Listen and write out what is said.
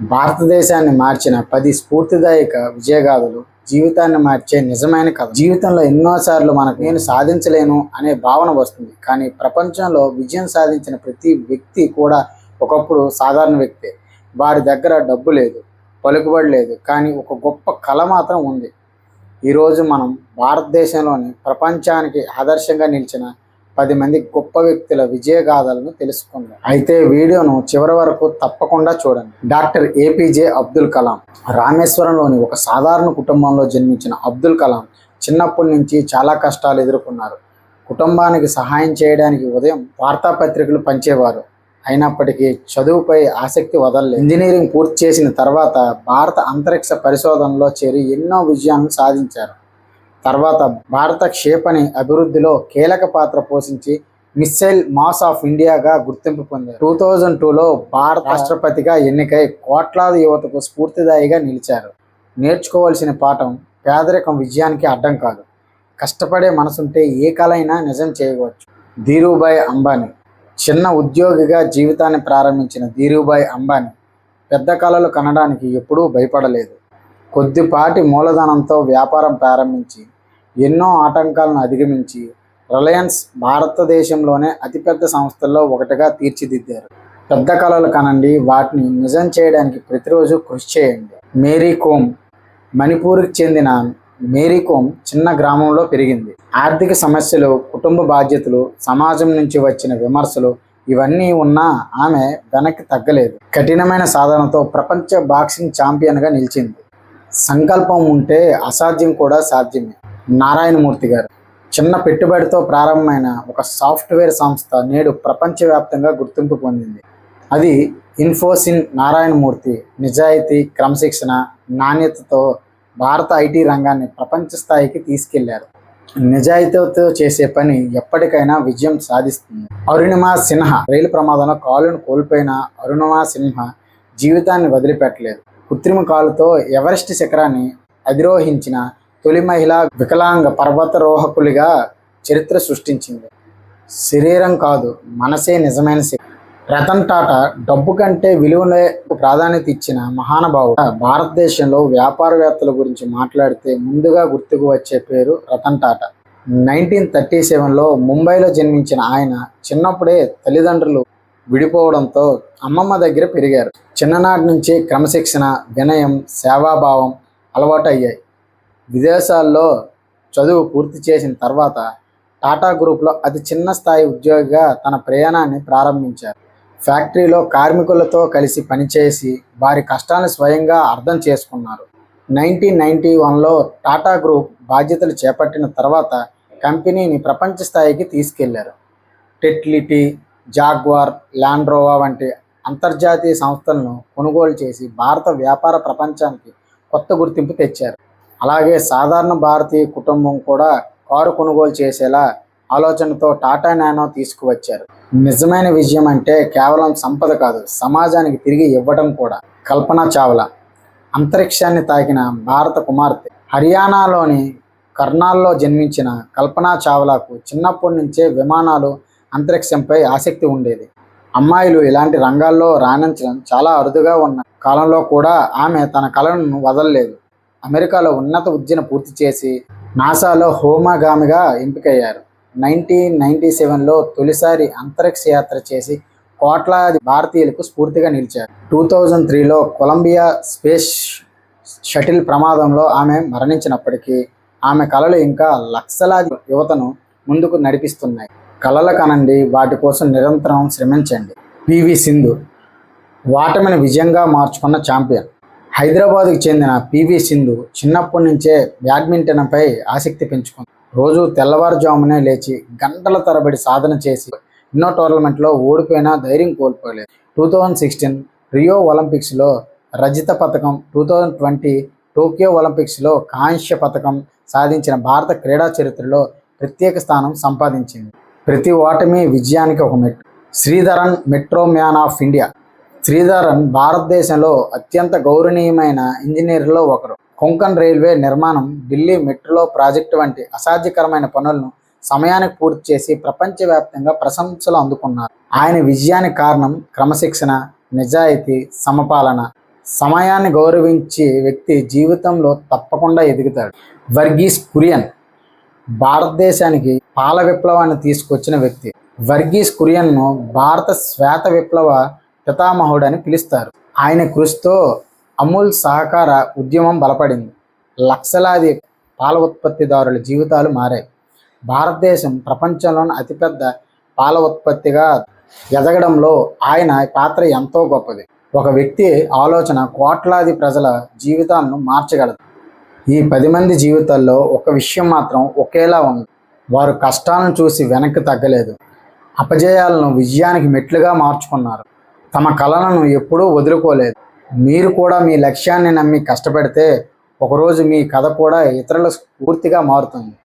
భారతదేశాన్ని మార్చిన 10 స్ఫూర్తిదాయక విజయగాథలు జీవితాన్ని మార్చే నిజమైన కథ. జీవితంలో ఎన్నోసార్లు మనకు నేను సాధించలేను అనే భావన వస్తుంది. కానీ ప్రపంచంలో విజయం సాధించిన ప్రతి వ్యక్తి కూడా ఒకప్పుడు సాధారణ వ్యక్తే. వారి దగ్గర డబ్బు లేదు, పలుకుబడి లేదు, కానీ ఒక గొప్ప కళ మాత్రం ఉంది. ఈరోజు మనం భారతదేశంలోని ప్రపంచానికి ఆదర్శంగా నిలిచిన 10 మంది గొప్ప వ్యక్తుల విజయగాథలను తెలుసుకుందాం. అయితే వీడియోను చివరి వరకు తప్పకుండా చూడండి. Doctor APJ Abdul Kalam. రామేశ్వరంలోని ఒక సాధారణ కుటుంబంలో జన్మించిన అబ్దుల్ కలాం చిన్నప్పటి నుంచి చాలా కష్టాలు ఎదుర్కొన్నారు. కుటుంబానికి సహాయం చేయడానికి ఉదయం వార్తాపత్రికలు పంచేవారు. అయినప్పటికీ చదువుపై ఆసక్తి వదలలేదు. ఇంజనీరింగ్ పూర్తి చేసిన తర్వాత భారత అంతరిక్ష పరిశోధనలో చేరి ఎన్నో విజయాలను సాధించారు. తర్వాత భారత క్షేపణి అభివృద్ధిలో కీలక పాత్ర పోషించి మిస్సైల్ మాస్ ఆఫ్ ఇండియాగా గుర్తింపు పొందారు. 2002లో భారత రాష్ట్రపతిగా ఎన్నికై కోట్లాది యువతకు స్ఫూర్తిదాయిగా నిలిచారు. నేర్చుకోవాల్సిన పాఠం, పేదరికం విజయానికి అడ్డం కాదు. కష్టపడే మనసుంటే ఏ కలైనా నిజం చేయవచ్చు. ధీరూభాయ్ అంబానీ. చిన్న ఉద్యోగిగా జీవితాన్ని ప్రారంభించిన ధీరూభాయ్ అంబానీ పెద్ద కలలు కనడానికి ఎప్పుడూ భయపడలేదు. కొద్దిపాటి మూలధనంతో వ్యాపారం ప్రారంభించి ఎన్నో ఆటంకాలను అధిగమించి రిలయన్స్ భారతదేశంలోనే అతిపెద్ద సంస్థల్లో ఒకటిగా తీర్చిదిద్దారు. పెద్ద కలలు కనండి, వాటిని నిజం చేయడానికి ప్రతిరోజు కృషి చేయండి. Mary come. మణిపూర్కి చెందిన మేరీ కోమ్ చిన్న గ్రామంలో పెరిగింది. ఆర్థిక సమస్యలు, కుటుంబ బాధ్యతలు, సమాజం నుంచి వచ్చిన విమర్శలు ఇవన్నీ ఉన్నా ఆమె వెనక్కి తగ్గలేదు. కఠినమైన సాధనతో ప్రపంచ బాక్సింగ్ ఛాంపియన్గా నిలిచింది. సంకల్పం ఉంటే అసాధ్యం కూడా సాధ్యమే. నారాయణ మూర్తి గారు. చిన్న పెట్టుబడితో ప్రారంభమైన ఒక సాఫ్ట్వేర్ సంస్థ నేడు ప్రపంచవ్యాప్తంగా గుర్తింపు పొందింది. అది ఇన్ఫోసిస్. నారాయణ మూర్తి నిజాయితీ, క్రమశిక్షణ, నాణ్యతతో భారత ఐటీ రంగాన్ని ప్రపంచ స్థాయికి తీసుకెళ్లారు. నిజాయితీతో చేసే పని ఎప్పటికైనా విజయం సాధిస్తుంది. అరుణిమా సిన్హా. రైలు ప్రమాదంలో కాలును కోల్పోయిన అరుణిమా సిన్హా జీవితాన్ని వదిలిపెట్టలేదు. కృత్రిమ కాలుతో ఎవరెస్ట్ శిఖరాన్ని అధిరోహించిన తొలి మహిళా వికలాంగ పర్వతారోహకులుగా చరిత్ర సృష్టించింది. శరీరం కాదు, మనసే నిజమైన శక్తి. రతన్ టాటా. డబ్బు కంటే విలువలకు ప్రాధాన్యత ఇచ్చిన మహానుభావుడు. భారతదేశంలో వ్యాపారవేత్తల గురించి మాట్లాడితే ముందుగా గుర్తుకు వచ్చే పేరు రతన్ టాటా. 1937లో ముంబైలో జన్మించిన ఆయన చిన్నప్పుడే తల్లిదండ్రులు విడిపోవడంతో అమ్మమ్మ దగ్గర పెరిగారు. చిన్ననాటి నుంచి క్రమశిక్షణ, వినయం, సేవాభావం అలవాటు అయ్యాయి. విదేశాల్లో చదువు పూర్తి చేసిన తర్వాత టాటా గ్రూప్లో అతి చిన్న స్థాయి ఉద్యోగిగా తన ప్రయాణాన్ని ప్రారంభించారు. ఫ్యాక్టరీలో కార్మికులతో కలిసి పనిచేసి వారి కష్టాలను స్వయంగా అర్థం చేసుకున్నారు. 1991లో టాటా గ్రూప్ బాధ్యతలు చేపట్టిన తర్వాత కంపెనీని ప్రపంచ స్థాయికి తీసుకెళ్లారు. టెట్లిటీ, జాగ్వార్, ల్యాండ్ రోవర్ వంటి అంతర్జాతీయ సంస్థలను కొనుగోలు చేసి భారత వ్యాపార ప్రపంచానికి కొత్త గుర్తింపు తెచ్చారు. అలాగే సాధారణ భారతీయ కుటుంబం కూడా కారు కొనుగోలు చేసేలా ఆలోచనతో టాటా నానో తీసుకువచ్చారు. నిజమైన విజయం అంటే కేవలం సంపద కాదు, సమాజానికి తిరిగి ఇవ్వడం కూడా. కల్పనా చావ్లా. అంతరిక్షాన్ని తాకిన భారత కుమార్తె. హర్యానాలోని కర్నాల్లో జన్మించిన కల్పనా చావ్లాకు చిన్నప్పటి నుంచే విమానాలు, అంతరిక్షంపై ఆసక్తి ఉండేది. అమ్మాయిలు ఇలాంటి రంగాల్లో రాణించడం చాలా అరుదుగా ఉన్న కాలంలో కూడా ఆమె తన కళను వదలలేదు. అమెరికాలో ఉన్నత విద్యను పూర్తి చేసి నాసాలో హోమాగామిగా ఎంపికయ్యారు. 1997లో తొలిసారి అంతరిక్ష యాత్ర చేసి కోట్లాది భారతీయులకు స్ఫూర్తిగా నిలిచారు. 2003లో కొలంబియా స్పేస్ షటిల్ ప్రమాదంలో ఆమె మరణించినప్పటికీ ఆమె కళలు ఇంకా లక్షలాది యువతను ముందుకు నడిపిస్తున్నాయి. కళలు కనండి, వాటి కోసం నిరంతరం శ్రమించండి. పివి సింధు. ఓటమిని విజయంగా మార్చుకున్న ఛాంపియన్. హైదరాబాద్కు చెందిన పివి సింధు చిన్నప్పటి నుంచే బ్యాడ్మింటన్పై ఆసక్తి పెంచుకుంది. రోజు తెల్లవారుజామునే లేచి గంటల తరబడి సాధన చేసి ఎన్నో టోర్నమెంట్లో ఓడిపోయినా ధైర్యం కోల్పోలేదు. 2016 రియో ఒలింపిక్స్లో రజత పథకం, 2020 టోక్యో ఒలింపిక్స్లో కాంస్య పథకం సాధించిన భారత క్రీడా చరిత్రలో ప్రత్యేక స్థానం సంపాదించింది. ప్రతి ఓటమి విజయానికి ఒక మెట్టు. Sridharan. Metro man of India. Sridharan భారతదేశంలో అత్యంత గౌరవనీయమైన ఇంజనీర్లలో ఒకరు. కొంకన్ రైల్వే నిర్మాణం, ఢిల్లీ మెట్రో ప్రాజెక్టు వంటి అసాధ్యకరమైన పనులను సమయానికి పూర్తి చేసి ప్రపంచవ్యాప్తంగా ప్రశంసలు అందుకున్నారు. ఆయన విజయానికి కారణం క్రమశిక్షణ, నిజాయితీ, సమపాలన. సమయాన్ని గౌరవించే వ్యక్తి జీవితంలో తప్పకుండా ఎదుగుతాడు. వర్గీస్ కురియన్ భారతదేశానికి పాల విప్లవాన్ని తీసుకొచ్చిన వ్యక్తి. వర్గీస్ కురియన్ను భారత శ్వేత విప్లవ పితామహుడు అని పిలుస్తారు. ఆయన కృషితో అమూల్ సహకార ఉద్యమం బలపడింది. లక్షలాది పాల ఉత్పత్తిదారుల జీవితాలు మారాయి. భారతదేశం ప్రపంచంలోని అతిపెద్ద పాల ఉత్పత్తిగా ఎదగడంలో ఆయన పాత్ర ఎంతో గొప్పది. ఒక వ్యక్తి ఆలోచన కోట్లాది ప్రజల జీవితాలను మార్చగలదు. ఈ 10 మంది జీవితాల్లో ఒక విషయం మాత్రం ఒకేలా ఉంది. వారు కష్టాలను చూసి వెనక్కి తగ్గలేదు. అపజయాలను విజయానికి మెట్లుగా మార్చుకున్నారు. తమ కలలను ఎప్పుడూ వదులుకోలేదు. మీరు కూడా మీ లక్ష్యాన్ని నమ్మి కష్టపడితే ఒకరోజు మీ కథ కూడా ఇతరుల స్ఫూర్తిగా మారుతుంది.